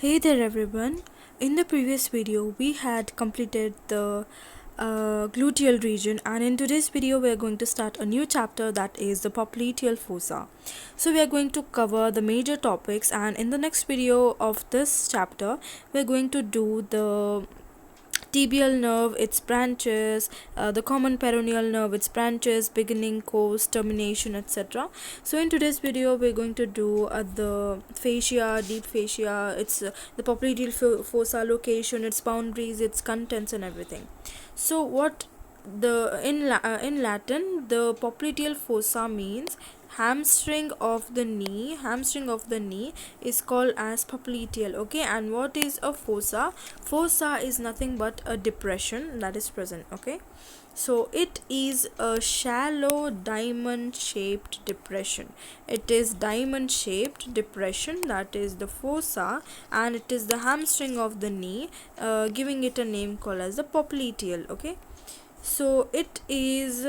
Hey there everyone. In the previous video we had completed the gluteal region, and in today's video we are going to start a new chapter, that is the popliteal fossa. So we are going to cover the major topics, and in the next video of this chapter we are going to do the tibial nerve, its branches, the common peroneal nerve, its branches, beginning, course, termination, etc. So in today's video we're going to do the fascia, deep fascia, its the popliteal fossa location, its boundaries, its contents and everything. So what the in Latin, the popliteal fossa means hamstring of the knee is called as popliteal. Okay, and what is a fossa? Fossa is nothing but a depression that is present. Okay, so it is a shallow diamond shaped depression. It is diamond shaped depression, that is the fossa, and it is the hamstring of the knee, giving it a name called as the popliteal. Okay, so it is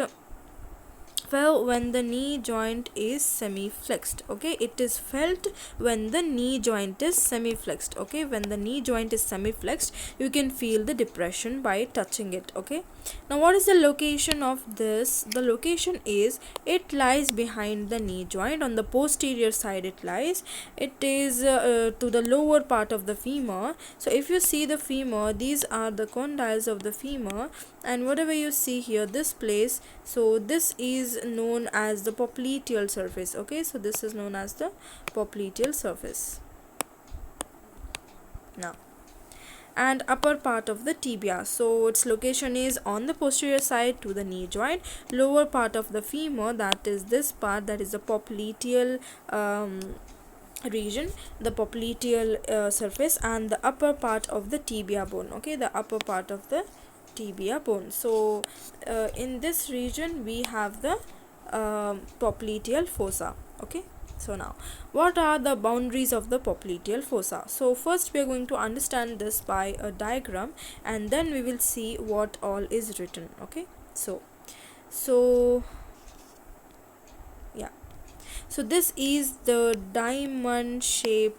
felt when the knee joint is semi-flexed. Okay, it is felt when the knee joint is semi-flexed. Okay, when the knee joint is semi-flexed you can feel the depression by touching it. Okay, now what is the location of this? The location is, it lies behind the knee joint. On the posterior side it lies. It is to the lower part of the femur. So if you see the femur, these are the condyles of the femur, and whatever you see here, this place, so this is known as the popliteal surface. Okay, so this is known as the popliteal surface. Now, and upper part of the tibia, so its location is on the posterior side to the knee joint. Lower part of the femur, that is this part, that is the popliteal region, the popliteal surface, and the upper part of the tibia bone. Okay, the upper part of the tibia bone. So in this region we have the popliteal fossa. Okay, so now what are the boundaries of the popliteal fossa? So first we are going to understand this by a diagram, and then we will see what all is written. Okay, so yeah, so this is the diamond shaped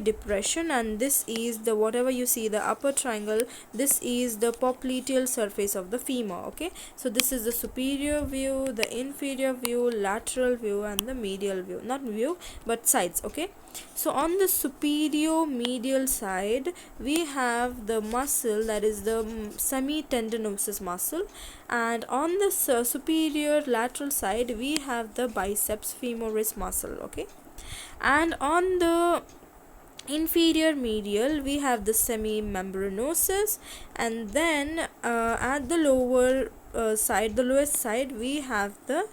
depression, and this is the, whatever you see, the upper triangle, this is the popliteal surface of the femur. Okay, so this is the superior view, the inferior view, lateral view, and the medial view, not view but sides. Okay, so on the superior medial side we have the muscle, that is the semitendinosus muscle, and on the superior lateral side we have the biceps femoris muscle. Okay, and on the inferior medial we have the semimembranosus, and then at the lower side, the lowest side, we have the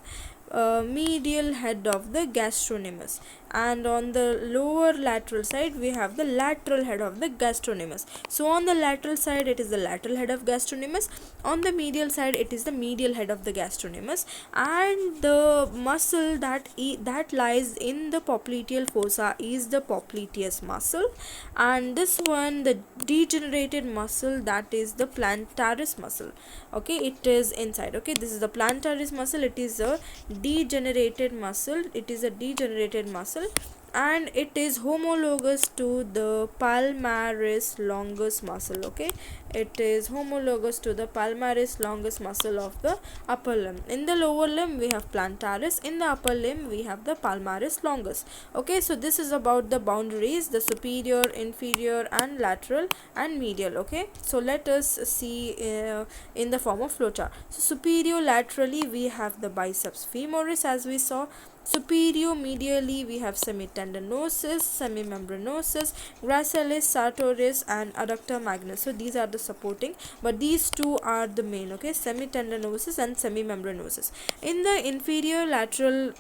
medial head of the gastrocnemius, and on the lower lateral side we have the lateral head of the gastrocnemius. So on the lateral side it is the lateral head of gastrocnemius, on the medial side it is the medial head of the gastrocnemius, and the muscle that lies in the popliteal fossa is the popliteus muscle, and this one, the degenerated muscle, that is the plantaris muscle. Okay, it is inside. Okay, this is the plantaris muscle. It is a degenerated muscle. It is a degenerated muscle, and it is homologous to the palmaris longus muscle. Okay, it is homologous to the palmaris longus muscle of the upper limb. In the lower limb we have plantaris, in the upper limb we have the palmaris longus. Okay, so this is about the boundaries, the superior, inferior, and lateral and medial. Okay, so let us see in the form of flowchart. So superior laterally we have the biceps femoris, as we saw. Superior medially we have semitendinosus, semimembranosus, gracilis, sartorius, and adductor magnus. So these are the supporting, but these two are the main. Okay, semitendinosus and semimembranosus. In the inferior lateral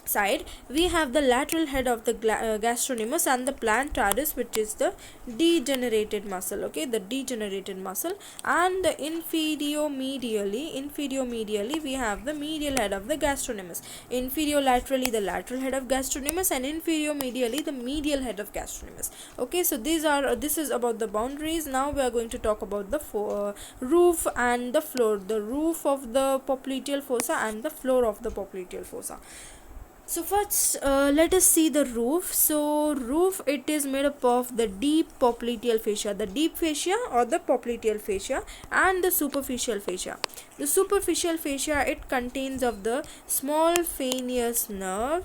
side we have the lateral head of the gastrocnemius and the plantaris, which is the degenerated muscle. Okay, the degenerated muscle, and the inferior medially we have the medial head of the gastrocnemius. Inferior laterally the lateral head of gastrocnemius, and inferior medially the medial head of gastrocnemius. Okay, so this is about the boundaries. Now we are going to talk about the roof and the floor, the roof of the popliteal fossa and the floor of the popliteal fossa. So first, let us see the roof. So roof, it is made up of the deep popliteal fascia, the deep fascia or the popliteal fascia, and the superficial fascia. The superficial fascia, it contains of the small venous nerve,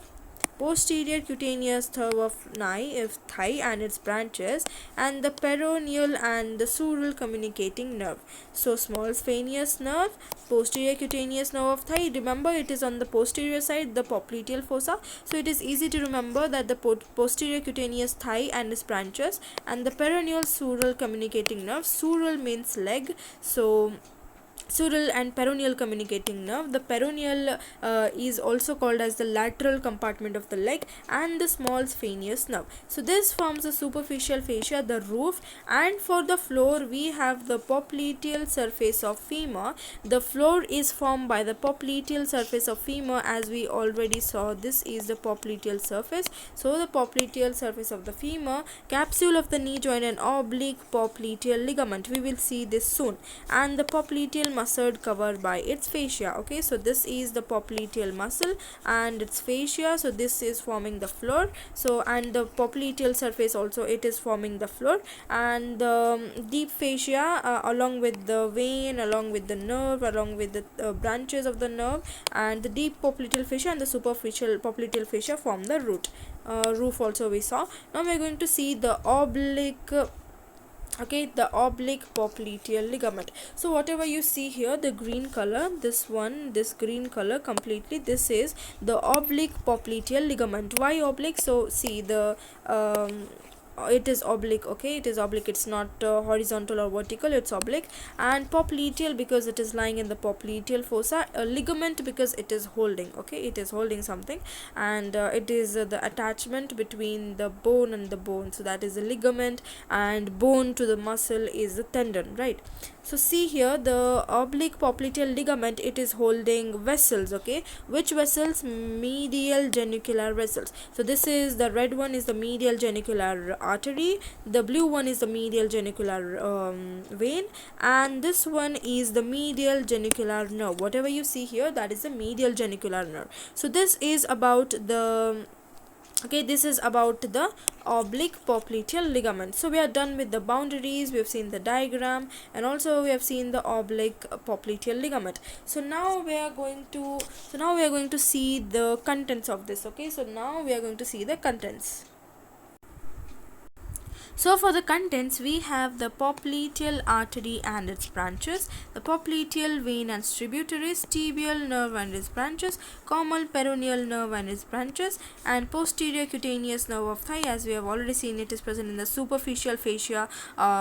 posterior cutaneous nerve of thigh and its branches, and the peroneal and the sural communicating nerve. So small venous nerve, posterior cutaneous nerve of thigh, remember it is on the posterior side, the popliteal fossa, so it is easy to remember that the posterior cutaneous thigh and its branches, and the peroneal sural communicating nerve. Sural means leg, so sural and peroneal communicating nerve. The peroneal is also called as the lateral compartment of the leg, and the small venous nerve. So this forms the superficial fascia, the roof. And for the floor, we have the popliteal surface of femur. The floor is formed by the popliteal surface of femur, as we already saw. This is the popliteal surface. So the popliteal surface of the femur, capsule of the knee joint, and oblique popliteal ligament. We will see this soon. And the popliteal muscle covered by its fascia. Okay, so this is the popliteal muscle and its fascia. So this is forming the floor. So and the popliteal surface also, it is forming the floor, and the deep fascia along with the vein, along with the nerve, along with the branches of the nerve, and the deep popliteal fascia and the superficial popliteal fascia form the roof also we saw. Now we are going to see the oblique, okay, the oblique popliteal ligament. So whatever you see here, the green color, this green color completely, this is the oblique popliteal ligament. Why oblique? So see the it is oblique. Okay, it is oblique, it's not horizontal or vertical, it's oblique. And popliteal because it is lying in the popliteal fossa. Ligament because it is holding, okay, it is holding something, and it is the attachment between the bone and the bone, so that is a ligament, and bone to the muscle is the tendon, right? So see here, the oblique popliteal ligament, it is holding vessels. Okay, which vessels? Medial genicular vessels. So this is the red one is the medial genicular artery, the blue one is the medial genicular vein, and this one is the medial genicular nerve. Whatever you see here, that is the medial genicular nerve. So this is about the, okay, this is about the oblique popliteal ligament. So we are done with the boundaries, we have seen the diagram, and also we have seen the oblique popliteal ligament. So now we are going to see the contents of this. Okay, so now we are going to see the contents. So for the contents, we have the popliteal artery and its branches, the popliteal vein and tributaries, tibial nerve and its branches, common peroneal nerve and its branches, and posterior cutaneous nerve of thigh. As we have already seen, it is present in the superficial fascia,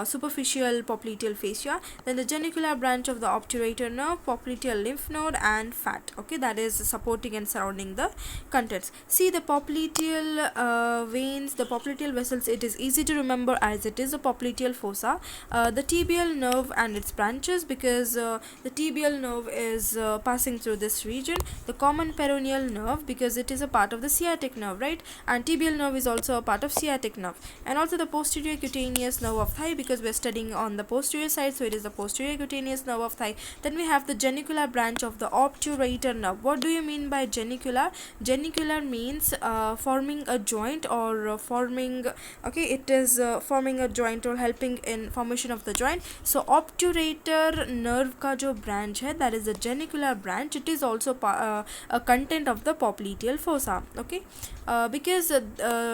superficial popliteal fascia. Then the genicular branch of the obturator nerve, popliteal lymph node, and fat. Okay, that is supporting and surrounding the contents. See the popliteal veins, the popliteal vessels, it is easy to remember as it is a popliteal fossa. The tibial nerve and its branches, because the tibial nerve is passing through this region. The common peroneal nerve, because it is a part of the sciatic nerve, right? And tibial nerve is also a part of sciatic nerve. And also the posterior cutaneous nerve of thigh, because we are studying on the posterior side, so it is the posterior cutaneous nerve of thigh. Then we have the genicular branch of the obturator nerve. What do you mean by genicular? Genicular means forming a joint or forming, okay, it is forming a joint or helping in formation of the joint. So obturator nerve का जो branch है, that is the genicular branch, it is also a content of the popliteal fossa. Okay, because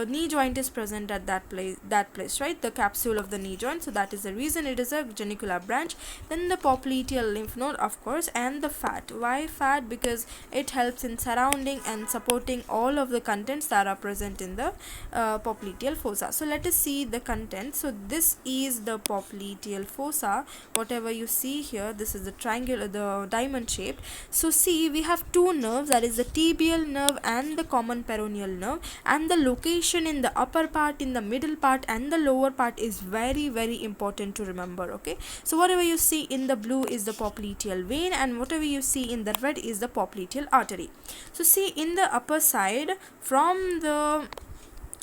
knee joint is present at that place, right? The capsule of the knee joint, so that is the reason it is a genicular branch. Then the popliteal lymph node, of course, and the fat. Why fat? Because it helps in surrounding and supporting all of the contents that are present in the popliteal fossa. So let us see the content. So this is the popliteal fossa. Whatever you see here, this is the triangular, the diamond shaped. So see, we have two nerves, that is the tibial nerve and the common peroneal nerve, and the location in the upper part, in the middle part, and the lower part is very, very important to remember. Okay, so whatever you see in the blue is the popliteal vein, and whatever you see in the red is the popliteal artery. So see, in the upper side, from the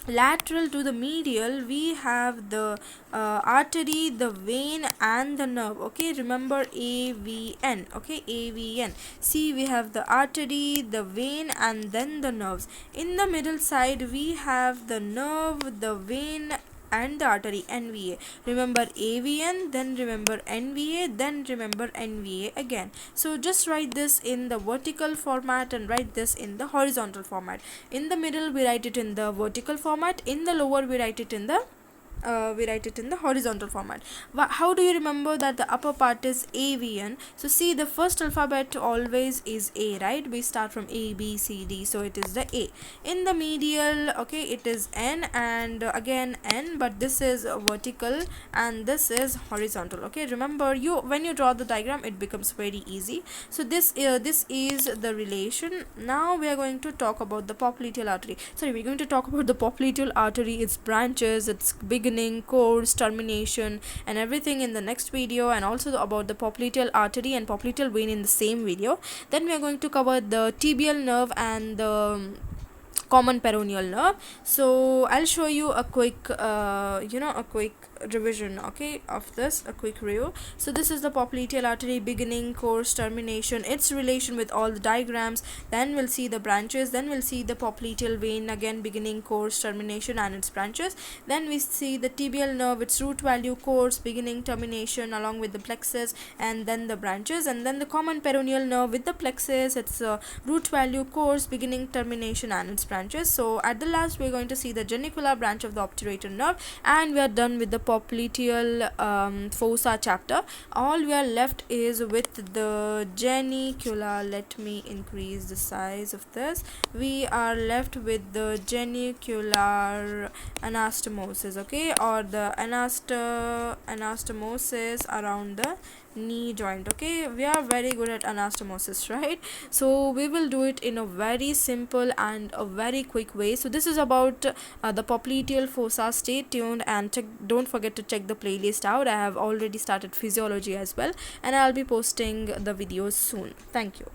Lateral to the medial, we have the artery, the vein, and the nerve. Okay, remember AVN. Okay, AVN. See, we have the artery, the vein, and then the nerves. In the middle side, we have the nerve, the vein, and the artery, NVA. Remember AVN, then remember NVA, then remember NVA again. So just write this in the vertical format and write this in the horizontal format. In the middle we write it in the vertical format, in the lower we write it in the horizontal format. How do you remember that the upper part is AVN? So see, the first alphabet always is A, right? We start from A, B, C, D, so it is the A. In the medial, okay, it is N, and again N, but this is vertical and this is horizontal. Okay, remember, when you draw the diagram, it becomes very easy. So this is the relation. Now we are going to talk about the popliteal artery. Sorry, we're going to talk about the popliteal artery, its branches, its beginning, course, termination, and everything in the next video, and also about the popliteal artery and popliteal vein in the same video. Then we are going to cover the tibial nerve and the common peroneal nerve. So I'll show you a quick a quick revision, okay, of this, a quick review. So this is the popliteal artery, beginning, course, termination, its relation with all the diagrams. Then we'll see the branches, then we'll see the popliteal vein, again beginning, course, termination, and its branches. Then we see the tibial nerve, its root value, course, beginning, termination, along with the plexus, and then the branches. And then the common peroneal nerve with the plexus, its root value, course, beginning, termination, and its branches. So at the last we're going to see the genicular branch of the obturator nerve, and we are done with the popliteal fossa chapter. All we are left is with the genicular. Let me increase the size of this. We are left with the genicular anastomosis, okay, or the anastomosis around the knee joint. Okay, we are very good at anastomosis, right? So we will do it in a very simple and a very quick way. So this is about the popliteal fossa. Stay tuned and don't forget to check the playlist out. I have already started physiology as well, and I'll be posting the videos soon. Thank you.